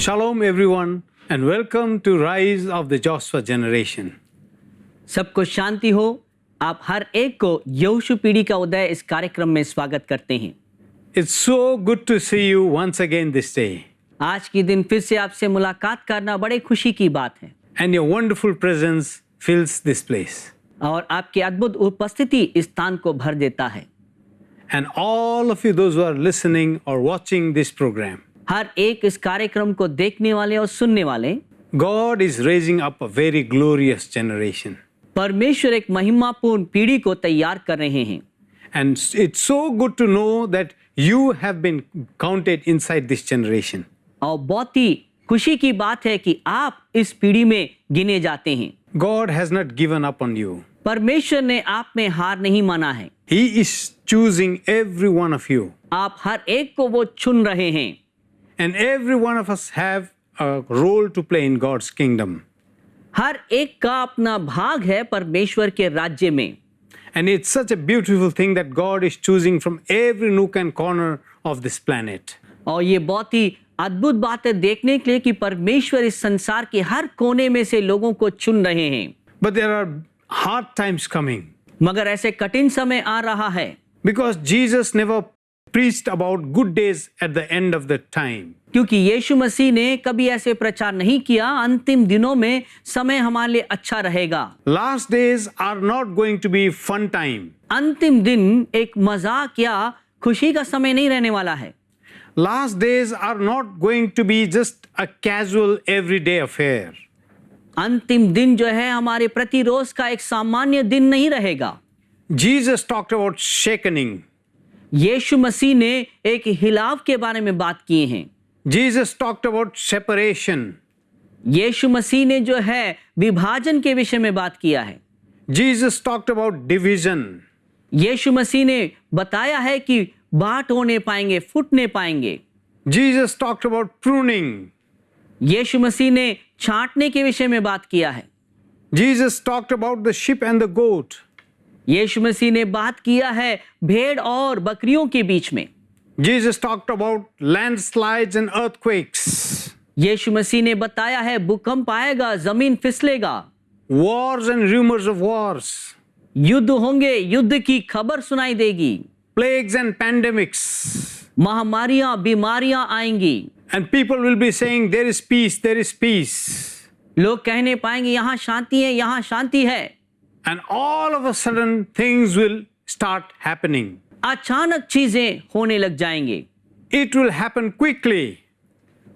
Shalom everyone and welcome to Rise of the Joshua Generation. सबको शांति हो। आप हर एक को यहोशू पीढ़ी का उदय इस कार्यक्रम में स्वागत करते हैं। It's so good to see you once again this day. आज के दिन फिर से आपसे मुलाकात करना बड़े खुशी की बात है And your wonderful presence fills this place. और आपकी अद्भुत उपस्थिति इस स्थान को भर देता है। And all of you those who are listening or watching this program, हर एक इस कार्यक्रम को देखने वाले और सुनने वाले, God is raising up a very glorious generation. परमेश्वर एक महिमापूर्ण पीढ़ी को तैयार कर रहे हैं। And it's so good to know that you have been counted inside this generation. और बहुत ही खुशी की बात है कि आप इस पीढ़ी में गिने जाते हैं। God has not given up on you. परमेश्वर ने आप में हार नहीं माना है। He is choosing every one of you. आप हर एक को वो चुन रहे हैं। And every one of us have a role to play in God's kingdom. हर एक का अपना भाग है परमेश्वर के राज्य में। And it's such a beautiful thing that God is choosing from every nook and corner of this planet. और ये बहुत ही अद्भुत बात है देखने के लिए कि परमेश्वर इस संसार के हर कोने में से लोगों को चुन रहे हैं। But there are hard times coming. मगर ऐसे कठिन समय आ रहा है। Because Jesus never preached about good days at the end of the time. क्योंकि यीशु मसीह ने कभी ऐसे प्रचार नहीं किया अंतिम दिनों में समय हमारे लिए अच्छा रहेगा। Last days are not going to be fun time. अंतिम दिन एक मजाक या खुशी का समय नहीं रहने वाला है। Last days are not going to be just a casual everyday affair. अंतिम दिन जो है हमारे प्रतिरोज का एक सामान्य दिन नहीं रहेगा। Jesus talked about shakening. यीशु मसीह ने एक हिलाव के बारे में बात की है। Jesus talked about separation. यीशु मसीह ने जो है विभाजन के विषय में बात किया है। Jesus talked about division. यीशु मसीह ने बताया है कि बांट होने पाएंगे, फूटने पाएंगे। Jesus talked about pruning. यीशु मसीह ने छांटने के विषय में बात किया है। Jesus talked about the sheep and the goat. यीशु मसीह ने बात किया है भेड़ और बकरियों के बीच में। Jesus talked about landslides and earthquakes. यीशु मसीह ने बताया है भूकंप आएगा, जमीन फिसलेगा। Wars and rumors of wars. युद्ध होंगे, युद्ध की खबर सुनाई देगी। Plagues and pandemics. महामारियां, बीमारियां आएंगी। And people will be saying, there is peace, there is peace. लोग कहने पाएंगे यहाँ शांति है, यहाँ शांति है। And all of a sudden things will start happening. अचानक चीजें होने लग जाएंगे। It will happen quickly.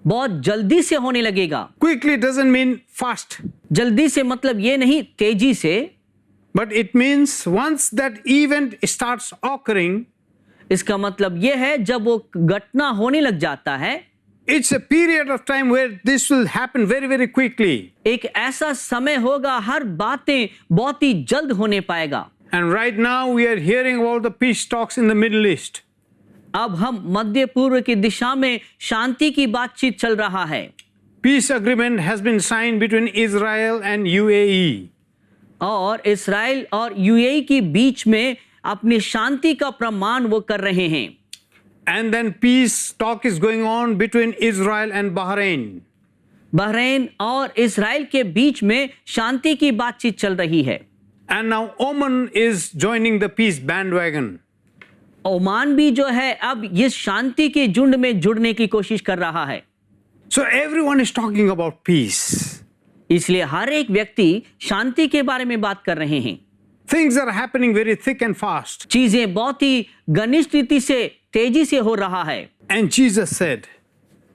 बहुत जल्दी से होने लगेगा। Quickly doesn't mean fast. जल्दी से मतलब ये नहीं तेजी से, But it means once that event starts occurring, इसका मतलब ये है जब वो घटना होने लग जाता है, it's a period of time where this will happen very, very quickly. एक ऐसा समय होगा हर बातें बहुत ही जल्द होने पाएगा। And right now we are hearing about the peace talks in the Middle East. अब हम मध्य पूर्व की दिशा में शांति की बातचीत चल रहा है। Peace agreement has been signed between Israel and UAE. और इस्राएल और यूएई के बीच में अपनी शांति का प्रमाण वो कर रहे हैं। And then peace talk is going on between Israel and Bahrain. Bahrain और इस्राएल के बीच में शांति की बातचीत चल रही है। And now Oman is joining the peace bandwagon. Oman भी जो है अब इस शांति के झुंड में जुड़ने की कोशिश कर रहा है। So everyone is talking about peace. इसलिए हर एक व्यक्ति शांति के बारे में बात कर रहे हैं। Things are happening very thick and fast. चीजें बहुत ही घनिष्ठ रीति से तेजी से हो रहा है। And Jesus said,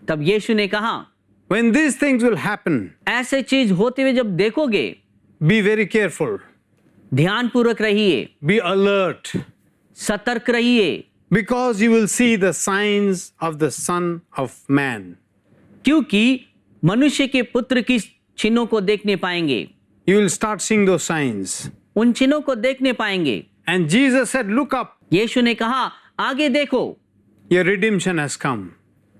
तब यीशु ने कहा, when these things will happen, ऐसे चीज होते हुए जब देखोगे, be very careful. ध्यानपूर्वक रहिए, Be alert. सतर्क रहिए, Because you will see the signs of the Son of Man. क्योंकि मनुष्य के पुत्र की चिन्हों को देखने पाएंगे। You will start seeing those signs. उन चिन्हों को देखने पाएंगे। And Jesus said, look up. यीशु ने कहा, आगे देखो, Your redemption has come.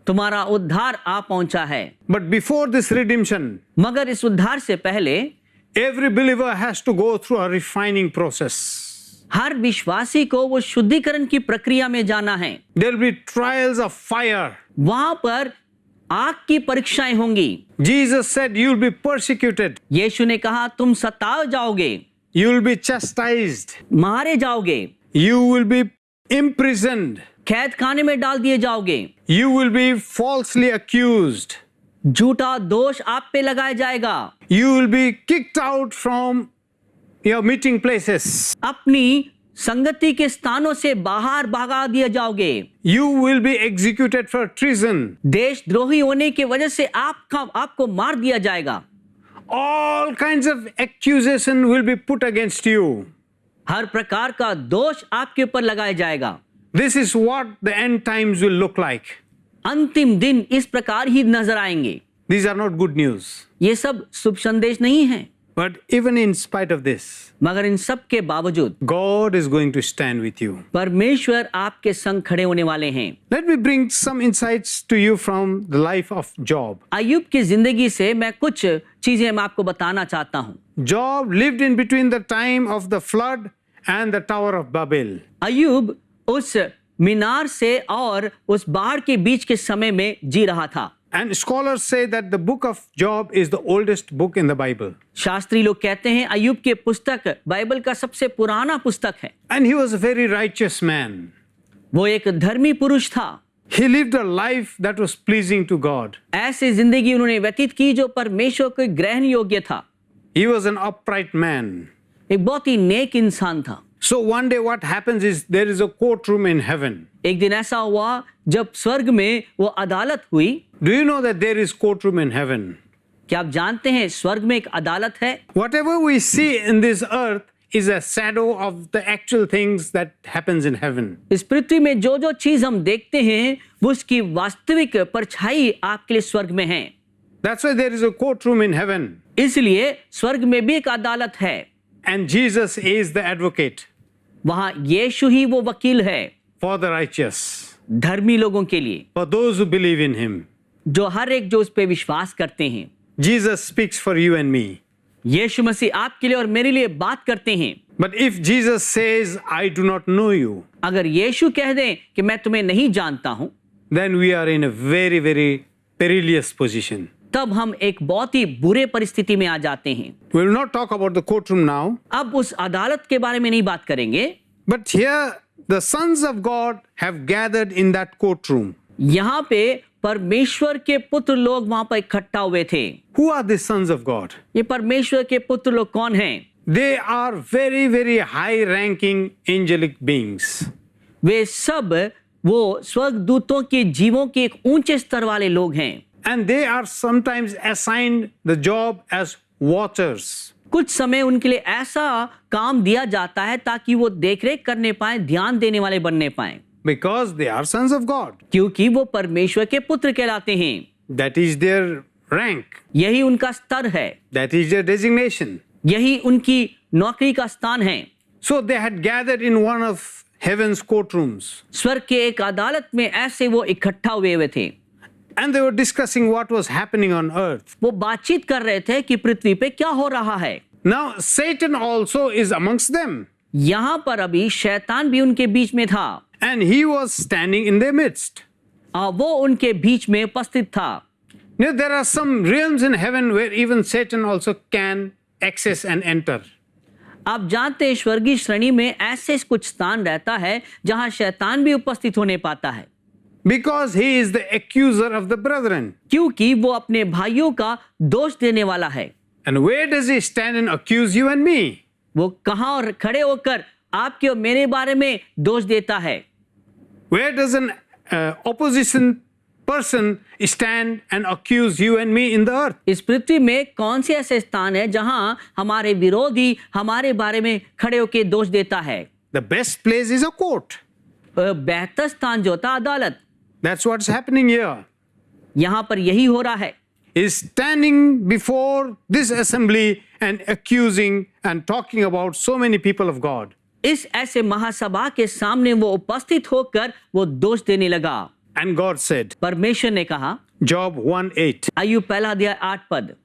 तुम्हारा उद्धार आ पहुंचा है। But before this redemption, मगर इस उद्धार से पहले every believer has to go through a refining process. हर विश्वासी को वो शुद्धिकरण की प्रक्रिया में जाना है। There will be trials of fire. वहां पर आग की परीक्षाएं होंगी। Jesus said, "You'll be persecuted, यीशु ने कहा तुम सताए जाओगे, you'll be chastised, मारे जाओगे, you will be imprisoned, कैद खाने में डाल दिए जाओगे, you will be falsely accused, झूठा दोष आप पे लगाया जाएगा, you will be kicked out from your meeting places, अपनी संगति के स्थानों से बाहर भगा दिए जाओगे, you will be executed for treason." देशद्रोही होने की वजह से आपको मार दिया जाएगा। All kinds of accusation will be put against you. हर प्रकार का दोष आपके ऊपर लगाया जाएगा। This is what the end times will look like. अंतिम दिन इस प्रकार ही नजर आएंगे। These are not good news. ये सब शुभ संदेश नहीं है, But even in spite of this, मगर इन सब के बावजूद God is going to stand with you. परमेश्वर आपके संग खड़े होने वाले हैं। Let me bring some insights to you from the life of Job. अय्यूब की जिंदगी से मैं कुछ चीजें मैं आपको बताना चाहता हूँ। Job lived in between the time of the flood and the Tower of Babel. अय्यूब उस मीनार से और उस बाढ़ के बीच के समय में जी रहा था। And scholars say that the book of Job is the oldest book in the Bible. Shastri लोग कहते हैं अय्यूब की पुस्तक बाइबल का सबसे पुराना पुस्तक है। And he was a very righteous man. वो एक धर्मी पुरुष था। He lived a life that was pleasing to God. ऐसी जिंदगी उन्होंने व्यतीत की जो परमेश्वर को ग्रहण योग्य था। He was an upright man. एक बहुत ही नेक इंसान था। So one day what happens is there is a courtroom in heaven. एक दिन ऐसा हुआ जब स्वर्ग में वो अदालत हुई। Do you know that there is courtroom in heaven? क्या आप जानते हैं स्वर्ग में एक अदालत है? Whatever we see in this earth is a shadow of the actual things that happens in heaven. इस पृथ्वी में जो जो चीज हम देखते हैं वो उसकी वास्तविक परछाई आपके लिए स्वर्ग में है। That's why there is a courtroom in heaven. इसलिए स्वर्ग में भी एक अदालत है। And Jesus is the advocate वहां यीशु ही वो वकील है for the righteous, धर्मी लोगों के लिए, for those who believe in him. जो हर एक जो उस पे विश्वास करते हैं। Jesus speaks for you and me. यीशु मसीह आपके लिए और मेरे लिए बात करते हैं। But if Jesus says, "I do not know you," अगर यीशु कह दें कि मैं तुम्हें नहीं जानता हूं, then we are in a very, very perilous position. तब हम एक बहुत ही बुरे परिस्थिति में आ जाते हैं। We will not talk about the courtroom now, अब उस अदालत के बारे में नहीं बात करेंगे। but here the sons of God have gathered in that courtroom. यहाँ पे परमेश्वर के पुत्र लोग वहां पर इकट्ठा हुए थे। Who are the sons of God? ये परमेश्वर के पुत्र लोग कौन हैं? They are very, very high-ranking angelic beings. वे सब वो स्वर्गदूतों के जीवों के एक ऊंचे स्तर वाले लोग हैं। And they are sometimes assigned the job as watchers. कुछ समय उनके लिए ऐसा काम दिया जाता है ताकि वो देखरेख करने पाए, ध्यान देने वाले बनने पाए। Because they are sons of God. क्योंकि वो परमेश्वर के पुत्र कहलाते हैं। That is their rank. यही उनका स्तर है, That is their designation. यही उनकी नौकरी का स्थान है। So they had gathered in one of heaven's courtrooms. स्वर्ग के एक अदालत में ऐसे वो इकट्ठा हुए थे। And they were discussing what was happening on earth. वो बातचीत कर रहे थे कि पृथ्वी पे क्या हो रहा है। Now Satan also is amongst them. यहाँ पर अभी शैतान भी उनके बीच में था। And he was standing in their midst. वो उनके बीच में उपस्थित था। Now there are some realms in heaven where even Satan also can access and enter. आप जानते हैं स्वर्गीय श्रेणी में ऐसे कुछ स्थान रहता है जहां शैतान भी उपस्थित होने पाता है। Because he is the accuser of the brethren. क्योंकि वो अपने भाइयों का दोष देने वाला है। And where does he stand and accuse you and me? वो कहां और खड़े होकर आपके और मेरे बारे में दोष देता है? Where does an opposition person stand and accuse you and me in the earth? इस पृथ्वी में कौन से ऐसे स्थान है जहां हमारे विरोधी हमारे बारे में खड़े होकर दोष देता है? The best place is a court. बेहतर स्थान जो था अदालत। That's what's happening here. यहां पर यही हो रहा है। Is standing before this assembly and accusing and talking about so many people of God. इस ऐसे महासभा के सामने वो उपस्थित होकर वो दोष देने लगा। And God said, परमेश्वर ने कहा, Job 1:8, अय्यूब पहला अध्याय 8 पद,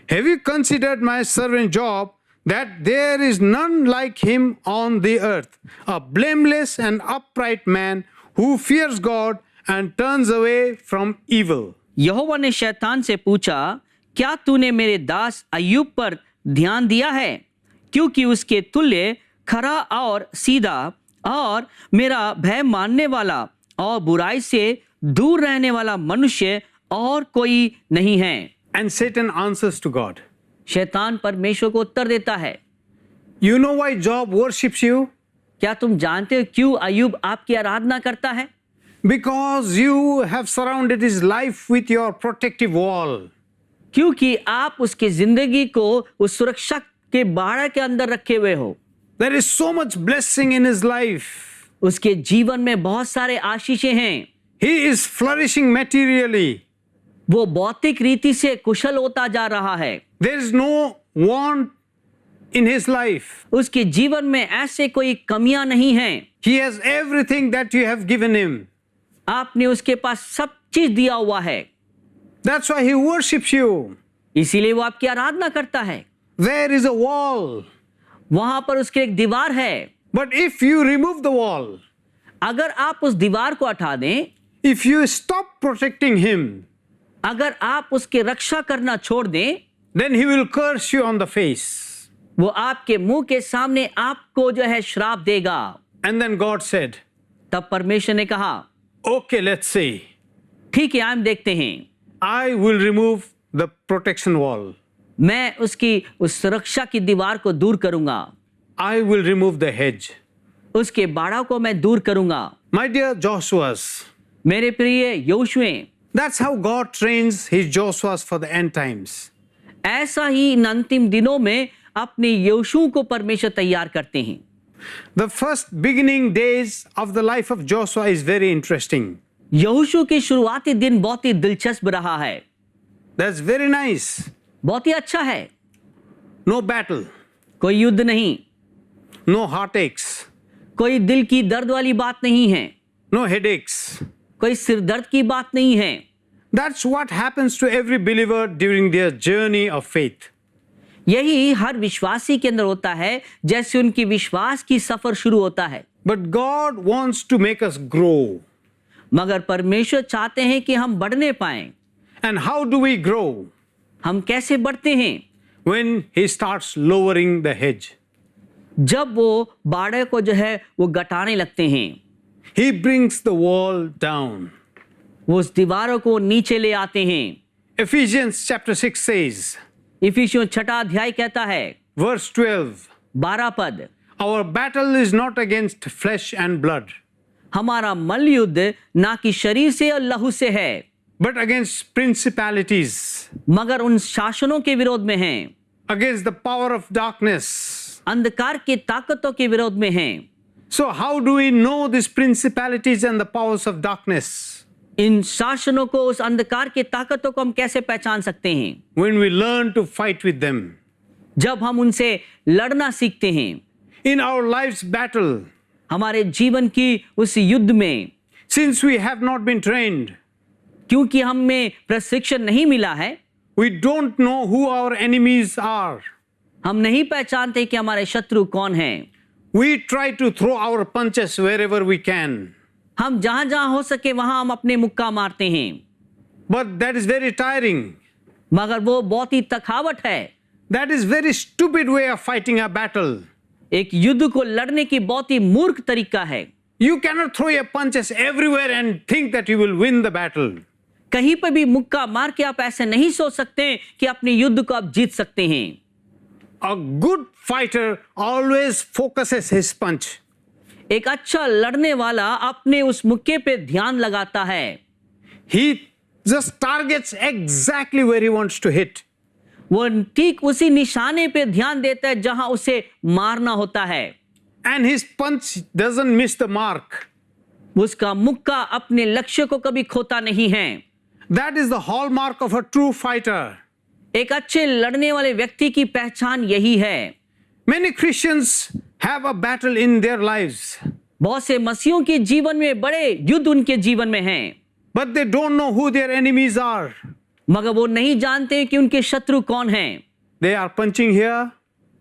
Have you considered my servant Job, that there is none like him on the earth, a blameless and upright man who fears God and turns away from evil? यहोवा ने शैतान से पूछा, क्या तूने मेरे दास अय्यूब पर ध्यान दिया है? क्योंकि उसके तुल्य खरा और सीधा और मेरा भय मानने वाला और बुराई से दूर रहने वाला मनुष्य और कोई नहीं है। And Satan answers to God. शैतान परमेश्वर को उत्तर देता है। You know why Job worships you? क्या तुम जानते हो क्यों अय्यूब आपकी आराधना करता है? Because you have surrounded his life with your protective wall. क्योंकि आप उसकी जिंदगी को उस सुरक्षा के बाड़ा के अंदर रखे हुए हो। There is so much blessing in his life. उसके जीवन में बहुत सारे आशीषें हैं। He is flourishing materially. वो भौतिक रीति से कुशल होता जा रहा है। There is no want in his life. उसके जीवन में ऐसे कोई कमियां नहीं हैं। He has everything that you have given him. आपने उसके पास सब चीज दिया हुआ है। That's why he worships you. इसीलिए वो आपकी आराधना करता है। There is a wall. वहां पर उसकी एक दीवार है। But if you remove the wall, अगर आप उस दीवार को हटा दें, if you stop protecting him, अगर आप उसकी रक्षा करना छोड़ दें, then he will curse you on the face. वो आपके मुंह के सामने आपको जो है श्राप देगा। And then God said, तब परमेश्वर ने कहा, okay, let's see. ठीक है, हम देखते हैं। I will remove the protection wall. मैं उसकी उस सुरक्षा की दीवार को दूर करूंगा। I will remove the hedge. उसके बाड़ा को मैं दूर करूंगा। My dear Joshuas, मेरे प्रिय योशुए, that's how God trains his Joshuas for the end times. ऐसा ही इन अंतिम दिनों में अपने योशु को परमेश्वर तैयार करते हैं। The first beginning days of the life of Joshua is very interesting. यहोशू के शुरुआती दिन बहुत ही दिलचस्प रहा है। That's very nice. बहुत ही अच्छा है। No battle, कोई युद्ध नहीं, no heartaches, कोई दिल की दर्द वाली बात नहीं है, no headaches. कोई सिर दर्द की बात नहीं है। That's what happens to every believer during their journey of faith. यही हर विश्वासी के अंदर होता है जैसे उनकी विश्वास की सफर शुरू होता है। But God wants to make us grow. मगर परमेश्वर चाहते हैं कि हम बढ़ने पाएं। And how do we grow? हम कैसे बढ़ते हैं? When he starts lowering the hedge. जब वो बाड़े को जो है वो घटाने लगते हैं। He brings the wall down. वो उस दीवारों को नीचे ले आते हैं। Ephesians chapter 6 says, इफिसियों 6 अध्याय कहता है, verse 12, 12 पद, our battle is not against flesh and blood, हमारा मल्ल युद्ध ना कि शरीर से और लहू से है, but against principalities, मगर उन शासनों के विरोध में हैं, against the power of darkness. अंधकार की ताकतों के विरोध में हैं। So how do we know these principalities and the powers of darkness? इन शासनों को, उस अंधकार की ताकतों को हम कैसे पहचान सकते हैं? When we learn to fight with them. जब हम उनसे लड़ना सीखते हैं। In our life's battle, हमारे जीवन की उस युद्ध में, since we have not been trained, क्योंकि हमें प्रशिक्षण नहीं मिला है, we don't know who our enemies are. हम नहीं पहचानते कि हमारे शत्रु कौन हैं। We try to throw our punches wherever we can. हम जहां जहां हो सके वहां हम अपने मुक्का मारते हैं, But that is very tiring. मगर वो बहुत ही थकावट है। That is very stupid way of fighting a battle. एक युद्ध को लड़ने की बहुत ही मूर्ख तरीका है। You cannot throw your punches everywhere and think that you will win the battle. कहीं पर भी मुक्का मार के आप ऐसे नहीं सोच सकते कि अपने युद्ध को आप जीत सकते हैं। A good fighter always focuses his punch. एक अच्छा लड़ने वाला अपने उस मुक्के पे ध्यान लगाता है। He just targets exactly where he wants to hit. वो ठीक उसी निशाने पे ध्यान देता है जहां उसे मारना होता है। And his punch doesn't miss the mark. उसका मुक्का अपने लक्ष्य को कभी खोता नहीं है। That is the hallmark of a true fighter. एक अच्छे लड़ने वाले व्यक्ति की पहचान यही है। Many Christians have a battle in their lives, बहुत से मसीहों के जीवन में बड़े युद्ध उनके जीवन में हैं, but they don't know who their enemies are. मगर वो नहीं जानते कि उनके शत्रु कौन हैं। They are punching here,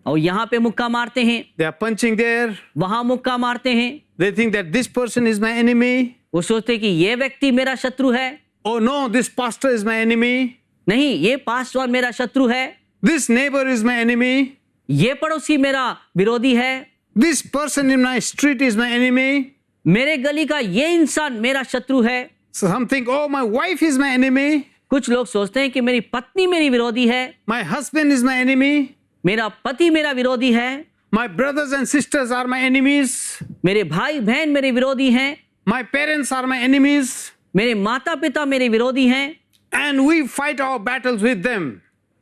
और यहाँ पे मुक्का मारते हैं, they are punching there. वहां मुक्का मारते हैं। They think that this person is my enemy. वो सोचते कि ये व्यक्ति मेरा शत्रु है। Oh no, this pastor is my enemy. नहीं, ये पास्टर मेरा शत्रु है, This neighbor is my enemy. ये पड़ोसी मेरा विरोधी है, This person in my street is my enemy. मेरे गली का ये इंसान मेरा शत्रु है। So some think, oh, my wife is my enemy. कुछ लोग सोचते हैं कि मेरी पत्नी मेरी विरोधी है, My husband is my enemy. मेरा पति मेरा विरोधी है, My brothers and sisters are my enemies. मेरे भाई बहन मेरे विरोधी हैं, My parents are my enemies. मेरे माता पिता मेरे विरोधी हैं, And we fight our battles with them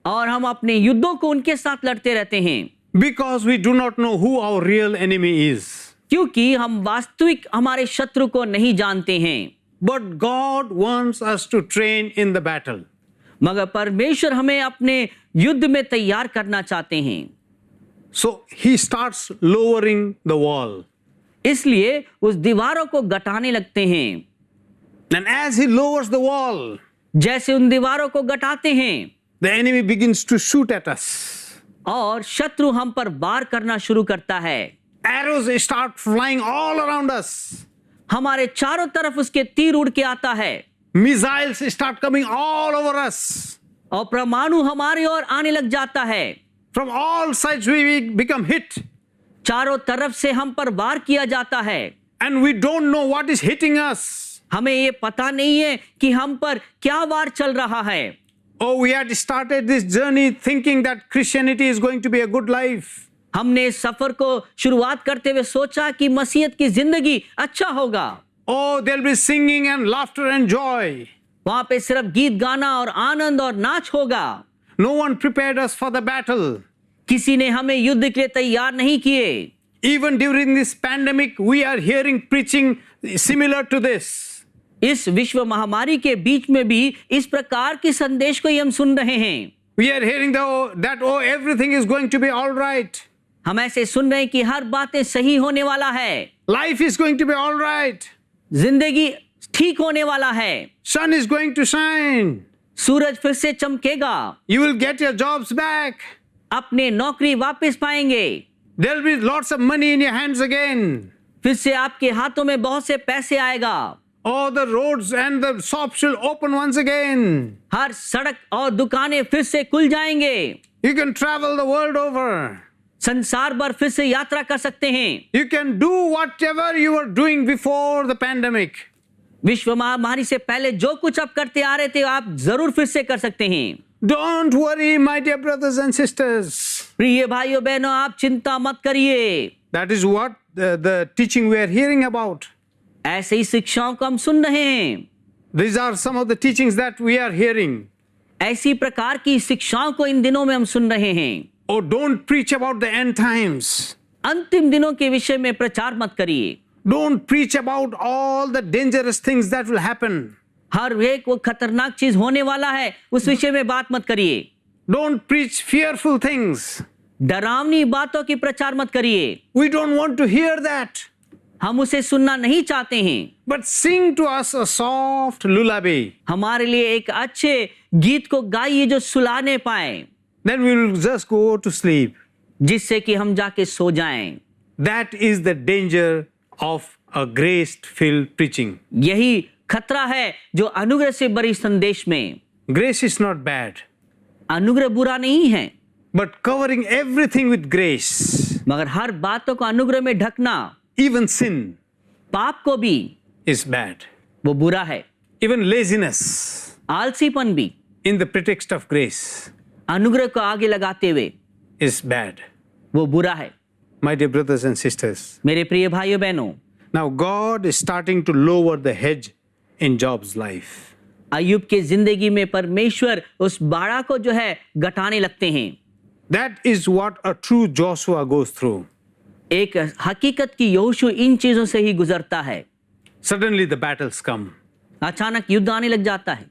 और हम अपने युद्धों को उनके साथ लड़ते रहते हैं, because we do not know who our real enemy is. क्योंकि हम वास्तविक हमारे शत्रु को नहीं जानते हैं। But God wants us to train in the battle. मगर परमेश्वर हमें अपने युद्ध में तैयार करना चाहते हैं, So he starts lowering the wall. इसलिए उस दीवारों को घटाने लगते हैं। And as he lowers the wall, जैसे उन दीवारों को घटाते हैं, the enemy begins to shoot at us. और शत्रु हम पर वार करना शुरू करता है। Arrows start flying all around us. हमारे चारों तरफ उसके तीर उड़ के आता है, Missiles start coming all over us. और परमाणु हमारी ओर आने लग जाता है। From all sides we become hit. चारों तरफ से हम पर वार किया जाता है, And we don't know what is hitting us. हमें ये पता नहीं है कि हम पर क्या वार चल रहा है। Oh, we had started this journey thinking that Christianity is going to be a good life. हमने इस सफर को शुरुआत करते हुए सोचा कि मसीहत की जिंदगी अच्छा होगा। Oh, there'll be singing and laughter and joy. वहां पे सिर्फ गीत गाना और आनंद और नाच होगा। No one prepared us for the battle. किसी ने हमें युद्ध के लिए तैयार नहीं किए। Even during this pandemic, we are hearing preaching similar to this. इस विश्व महामारी के बीच में भी इस प्रकार के संदेश को ही हम सुन रहे हैं। We are hearing that everything is going to be all right. हम ऐसे सुन रहे हैं कि हर बातें सही होने वाला है, Life is going to be all right. जिंदगी ठीक होने वाला है, Sun is going to shine. सूरज फिर से चमकेगा, You will get your jobs back. अपने नौकरी वापस पाएंगे, There'll be lots of money in your hands again. फिर से आपके हाथों में बहुत से पैसे आएगा, All the roads and the shops will open once again. हर सड़क और दुकानें फिर से खुल जाएंगे, You can travel the world over. संसार भर फिर से यात्रा कर सकते हैं। You can do whatever you were doing before the pandemic. विश्व महामारी से पहले जो कुछ आप करते आ रहे थे आप जरूर फिर से कर सकते हैं। Don't worry, my dear brothers and sisters. प्रिय भाइयों बहनों, आप चिंता मत करिए। That is what the teaching we are hearing about. ऐसे ही शिक्षाओं को हम सुन रहे हैं। These are some of the teachings that we are hearing. ऐसी प्रकार की शिक्षाओं को इन दिनों में हम सुन रहे हैं। Oh, don't preach about the end times. अंतिम दिनों के विषय में प्रचार मत करिए। Don't preach about all the dangerous things that will happen. हर एक वो खतरनाक चीज होने वाला है, उस विषय में बात मत करिए। Don't preach fearful things. डरावनी बातों की प्रचार मत करिए। We don't want to hear that. हम उसे सुनना नहीं चाहते हैं। But sing to us a soft lullaby. हमारे लिए एक अच्छे गीत को गाइए जो सुलाने पाए, Then we will just go to sleep. जिससे कि हम जाके सो जाएं। That is the danger of a grace-filled preaching. यही खतरा है जो अनुग्रह से भरी संदेश में। Grace is not bad, अनुग्रह बुरा नहीं है, but covering everything with grace, मगर हर बातों को अनुग्रह में ढकना, even sin, पाप को भी, is bad. वो बुरा है। Even laziness, आलसीपन भी in the pretext of grace, अनुग्रह को आगे लगाते हुए is bad. वो बुरा है। My dear brothers and sisters, मेरे प्रिय भाइयों बहनों, now God is starting to lower the hedge in Job's life. अय्यूब के जिंदगी में परमेश्वर उस बाड़ा को जो है घटाने लगते हैं। That is what a true Joshua goes through. एक हकीकत की यहोशू इन चीजों से ही गुजरता है। Suddenly the battles come, अचानक युद्ध आने लग जाता है।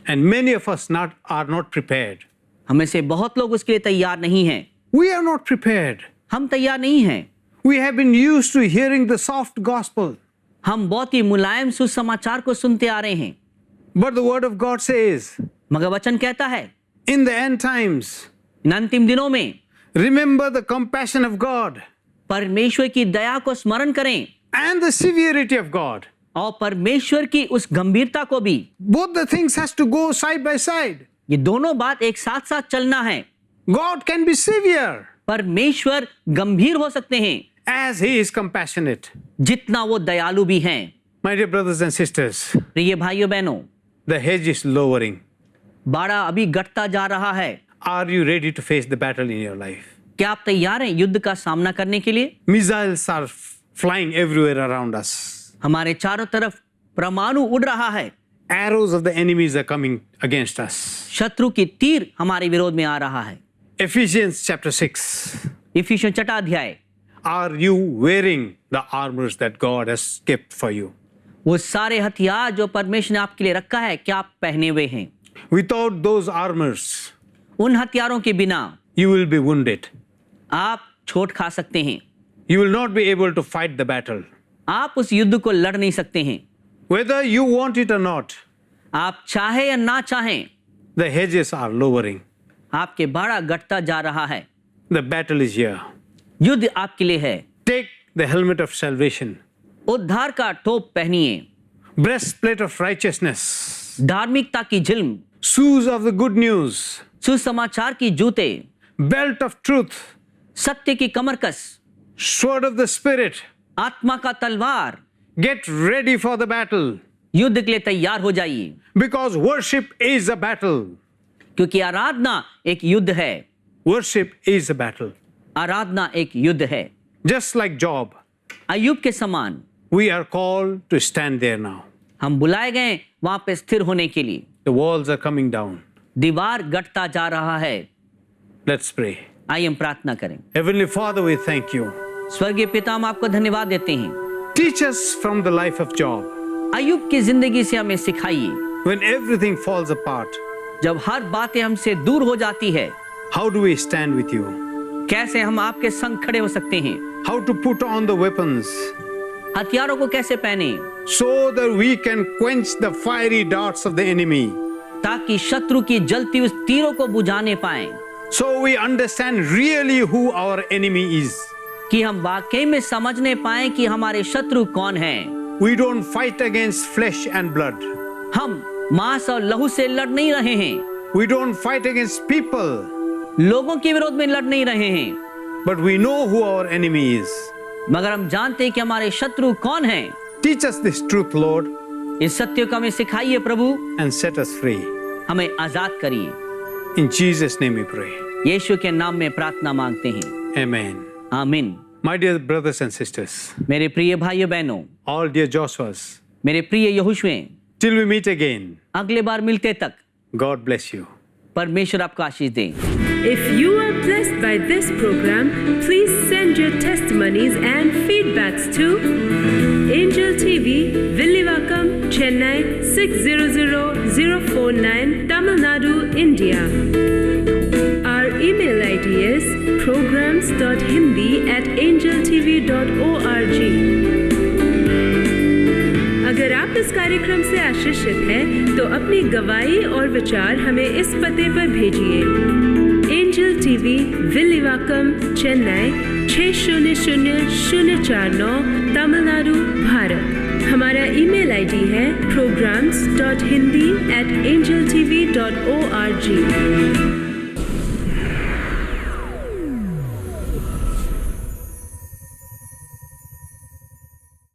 and many of us are not prepared. हमें से बहुत लोग उसके लिए तैयार नहीं हैं। We are not prepared. हम तैयार नहीं हैं। We have been used to hearing the soft gospel. हम बहुत ही मुलायम सुसमाचार को सुनते आ रहे हैं, But the word of God says, मगर वचन कहता है in the end times, इन अंतिम दिनों में remember the compassion of God परमेश्वर की दया को स्मरण करें and the severity of God. और परमेश्वर की उस गंभीरता को भी। Both the things has to go side by side. ये दोनों बात एक साथ साथ चलना है। God can be severe परमेश्वर गंभीर हो सकते हैं as he is compassionate. जितना वो दयालु भी हैं। My dear brothers and sisters, प्रिय भाइयों बहनों, the hedge is lowering. बाड़ा अभी घटता जा रहा है। Are you ready to face the battle in your life? क्या आप तैयार हैं युद्ध का सामना करने के लिए? Missiles are flying everywhere around us. हमारे चारों तरफ परमाणु उड़ रहा है। Arrows of the enemies are coming against us. शत्रु की तीर हमारे विरोध में आ रहा है। Ephesians chapter 6. इफिसियों छठा अध्याय। Are you wearing the armors that God has kept for you? वो सारे हथियार जो परमेश्वर ने आपके लिए रखा है, क्या आप पहने हुए हैं? Without those armors, उन हथियारों के बिना you will be wounded. आप चोट खा सकते हैं। You will not be able to fight the battle. आप उस युद्ध को लड़ नहीं सकते हैं। Whether you want it or not, आप चाहे या ना चाहें, the hedges are lowering. आपके बाड़ा घटता जा रहा है। The battle is here. युद्ध आपके लिए है। Take the helmet of salvation, उद्धार का टोप पहनिए, breastplate of righteousness, धार्मिकता की झिल्म, shoes of the good news, सुसमाचार की जूते, belt of truth, सत्य की कमरकस, sword of the spirit. आत्मा का तलवार। Get ready for the battle युद्ध के लिए तैयार हो जाइए, because worship is a battle. क्योंकि आराधना एक युद्ध है। Worship is a battle. आराधना एक युद्ध है। Just like Job, अय्यूब के समान we are called to stand there now. हम बुलाए गए वहां पे स्थिर होने के लिए। The walls are coming down. दीवार घटता जा रहा है। Let's pray. आइए हम प्रार्थना करें। Heavenly Father, we thank you. स्वर्गीय पिता, हम आपको धन्यवाद देते हैं। Teach us from the life of Job. अय्यूब की जिंदगी से हमें सिखाइए। When everything falls apart, जब हर बातें हमसे दूर हो जाती है, how do we stand with you? कैसे हम आपके संग खड़े हो सकते हैं? How to put on the weapons हथियारों को कैसे पहने so that we can quench the fiery darts of the enemy? ताकि शत्रु की जलती उस तीरों को बुझाने पाएं, So we understand really who our enemy is. कि हम वाकई में समझने पाएं कि हमारे शत्रु कौन हैं। We don't fight against flesh and blood. हम मांस और लहू से लड़ नहीं रहे हैं, We don't fight against people. लोगों के विरोध में लड़ नहीं रहे हैं, But we know who our enemy is. मगर हम जानते हैं कि हमारे शत्रु कौन हैं। Teach us this truth, Lord, इस सत्य को हमें सिखाइए प्रभु, and set us free. हमें आजाद करिए। In Jesus' name we pray. यीशु के नाम में प्रार्थना मांगते हैं, Amen. आमीन। My dear brothers and sisters, मेरे प्रिय भाइयों बहनों, all dear Joshuas, मेरे प्रिय यहोशुए, till we meet again, अगले बार मिलते तक God bless you. परमेश्वर आपको आशीष दें। If you are blessed by this program, please send your testimonies and feedbacks to Angel TV, Villivakkam, Chennai 600049, Tamil Nadu, India. Our email ID is programs.hindi@angeltv.org. अगर आप इस कार्यक्रम से आशीषित हैं, तो अपनी गवाही और विचार हमें इस पते पर भेजिए। Angel TV, Villivakkam, Chennai 600049, Tamil Nadu, Bharat. हमारा ईमेल आईडी है programs.hindi@angeltv.org।